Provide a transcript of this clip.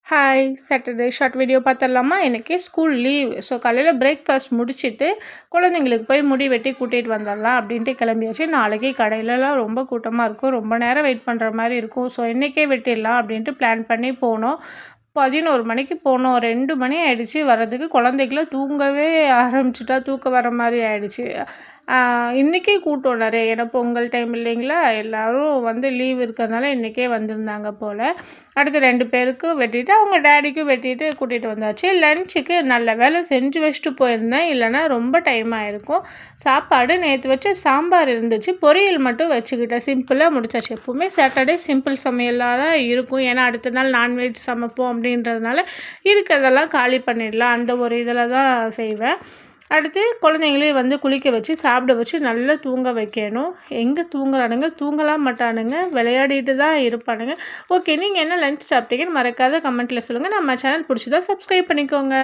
Hi! Saturday short video பார்த்துடலாமா? இன்னைக்கு school leave. So காலையில் பிரேக்ஃபாஸ்ட் முடிச்சுட்டு, குழந்தைங்களுக்கு போய் முடி வெட்டி கூட்டிகிட்டு வந்துடலாம் அப்படின்ட்டு கிளம்பியாச்சு. நாளைக்கு கடையிலலாம் ரொம்ப கூட்டமாக இருக்கும். ரொம்ப நேரம் வெயிட் பண்ணுற மாரி இருக்கும். ஸோ இன்றைக்கே வெட்டிடலாம் அப்படின்ட்டு பிளான் பண்ணி போனோம். 11 மணிக்கு போனோம். 2 மணி ஆயிடுச்சு வரதுக்கு. குழந்தைக்குலாம் தூங்கவே ஆரம்பிச்சுட்டா, தூக்கம் வர மாரி ஆயிடுச்சு. இன்றைக்கி கூட்டம் நெறைய. ஏன்னா பொங்கல் டைம் இல்லைங்களா? எல்லோரும் வந்து லீவ் இருக்கிறதுனால இன்றைக்கே வந்திருந்தாங்க போல். அடுத்து 2 பேருக்கு வெட்டிட்டு, அவங்க டாடிக்கும் வெட்டிட்டு கூட்டிகிட்டு வந்தாச்சு. லஞ்சுக்கு நல்ல வேளை செஞ்சு வச்சுட்டு போயிருந்தேன். இல்லைன்னா ரொம்ப டைம் ஆயிருக்கும். சாப்பாடு நேற்று வச்ச சாம்பார் இருந்துச்சு. பொரியல் மட்டும் வச்சுக்கிட்டேன். சிம்பிளாக முடிச்சாச்சு. எப்போவுமே சாட்டர்டே சிம்பிள் சமையலாக தான் இருக்கும். ஏன்னா அடுத்த நாள் நான்வெஜ் சமைப்போம் அப்படின்றதுனால இருக்கிறதெல்லாம் காலி பண்ணிடலாம். அந்த ஒரு இதில் தான் செய்வேன். அடுத்து குழந்தைங்களையும் வந்து குளிக்க வச்சு, சாப்பிட வச்சு நல்லா தூங்க வைக்கணும். எங்கே தூங்குறானுங்க? தூங்கலாம் மாட்டானுங்க. விளையாடிட்டு தான் இருப்பானுங்க. ஓகே, நீங்கள் என்ன லஞ்ச் சாப்பிட்டீங்கன்னு மறக்காத கமெண்ட்டில் சொல்லுங்கள். நம்ம சேனல் பிடிச்சதா சப்ஸ்கிரைப் பண்ணிக்கோங்க.